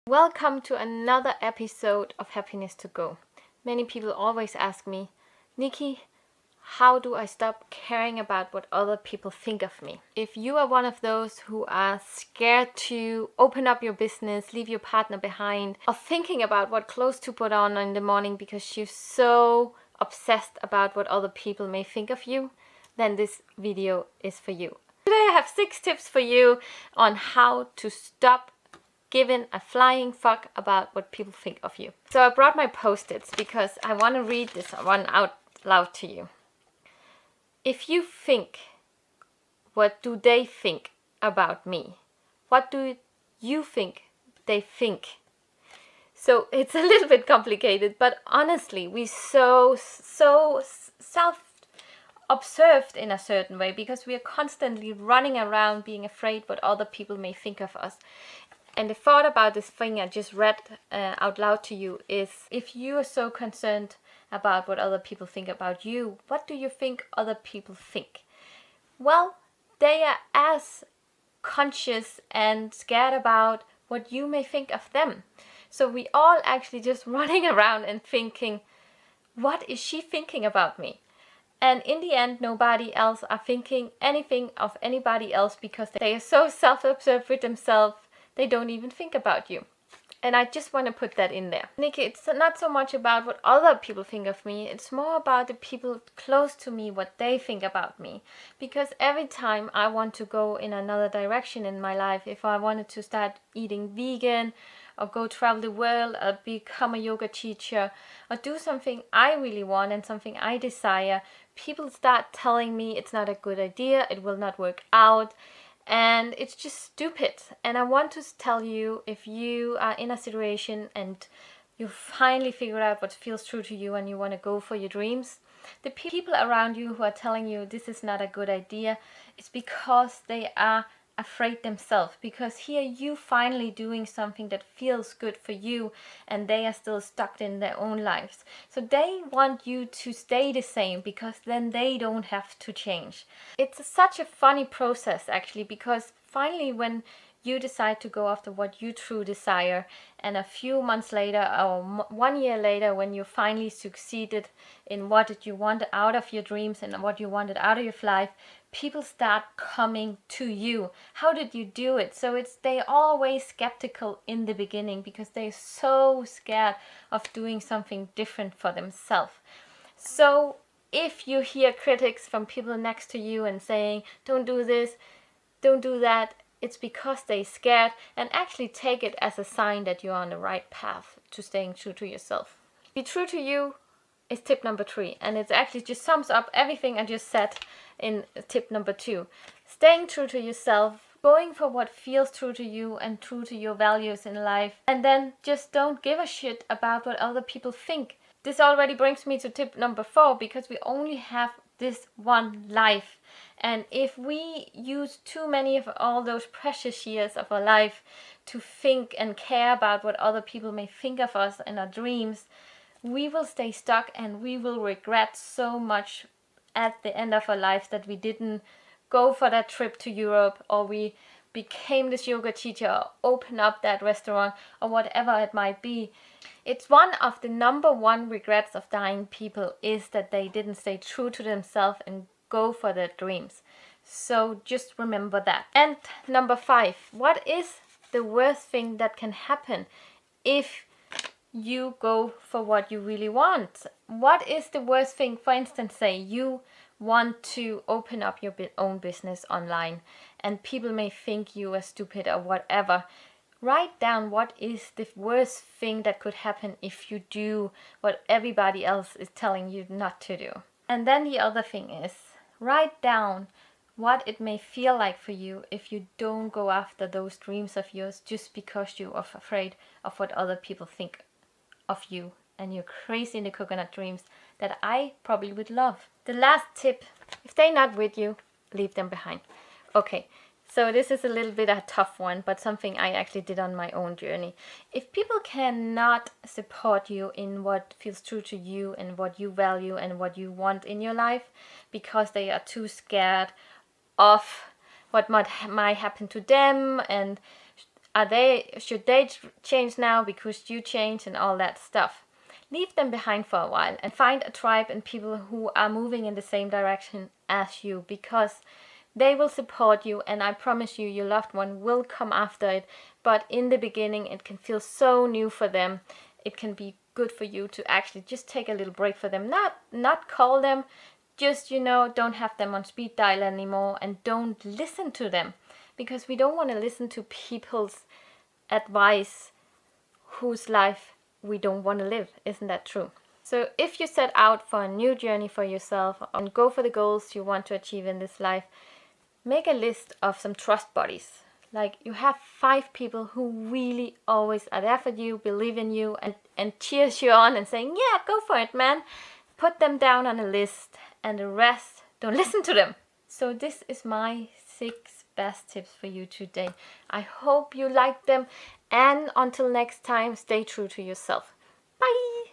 Welcome to another episode of Happiness to Go. Many people always ask me, Niki, how do I stop caring about what other people think of me? If you are one of those who are scared to open up your business, leave your partner behind, or thinking about what clothes to put on in the morning because you're so obsessed about what other people may think of you, then this video is for you. Today I have 6 tips for you on how to stop giving a flying fuck about what people think of you. So I brought my post-its because I want to read this one out loud to you. If you think, what do they think about me? What do you think they think? So it's a little bit complicated, but honestly, we so self-observed in a certain way because we are constantly running around being afraid what other people may think of us. And the thought about this thing I just read out loud to you is, if you are so concerned about what other people think about you, what do you think other people think? Well, they are as conscious and scared about what you may think of them. So we all actually just running around and thinking, what is she thinking about me? And in the end, nobody else are thinking anything of anybody else because they are so self-absorbed with themselves. They don't even think about you. And I just want to put that in there. Niki, it's not so much about what other people think of me. It's more about the people close to me, what they think about me. Because every time I want to go in another direction in my life, if I wanted to start eating vegan, or go travel the world, or become a yoga teacher, or do something I really want and something I desire, people start telling me it's not a good idea, it will not work out. And it's just stupid. And I want to tell you, if you are in a situation and you finally figured out what feels true to you and you want to go for your dreams, the people around you who are telling you this is not a good idea, it's because they are afraid themselves, because here you finally doing something that feels good for you and they are still stuck in their own lives. So they want you to stay the same because then they don't have to change. It's such a funny process actually, because finally when you decide to go after what you truly desire, and a few months later or 1 year later, when you finally succeeded in what you wanted out of your dreams and what you wanted out of your life, people start coming to you. How did you do it? So they always skeptical in the beginning because they're so scared of doing something different for themselves. So if you hear critics from people next to you and saying, don't do this, don't do that, it's because they're scared, and actually take it as a sign that you're on the right path to staying true to yourself. Be true to you is tip number 3, and it actually just sums up everything I just said in tip number 2. Staying true to yourself, going for what feels true to you and true to your values in life, and then just don't give a shit about what other people think. This already brings me to tip number 4, because we only have this one life, and if we use too many of all those precious years of our life to think and care about what other people may think of us and our dreams, we will stay stuck and we will regret so much at the end of our lives that we didn't go for that trip to Europe, or we became this yoga teacher, or open up that restaurant, or whatever it might be. It's one of the number 1 regrets of dying people, is that they didn't stay true to themselves and go for their dreams. So just remember that. And number 5, what is the worst thing that can happen if you go for what you really want? What is the worst thing? For instance, say you want to open up your own business online and people may think you are stupid or whatever. Write down what is the worst thing that could happen if you do what everybody else is telling you not to do. And then the other thing is, write down what it may feel like for you if you don't go after those dreams of yours just because you are afraid of what other people think of you and your crazy in the coconut dreams that I probably would love. The last tip, if they're not with you, leave them behind. Okay, so this is a little bit a tough one, but something I actually did on my own journey. If people cannot support you in what feels true to you and what you value and what you want in your life because they are too scared of what might happen to them and Should they change now because you change and all that stuff? Leave them behind for a while and find a tribe and people who are moving in the same direction as you, because they will support you, and I promise you, your loved one will come after it. But in the beginning, it can feel so new for them. It can be good for you to actually just take a little break for them. Not call them, just, don't have them on speed dial anymore, and don't listen to them, because we don't want to listen to people's advice whose life we don't want to live. Isn't that true? So if you set out for a new journey for yourself and go for the goals you want to achieve in this life, make a list of some trust buddies. Like, you have 5 people who really always are there for you, believe in you, and cheers you on and saying, yeah, go for it, man. Put them down on a list, and the rest, don't listen to them. So this is my 6 best tips for you today. I hope you liked them, and until next time, stay true to yourself. Bye!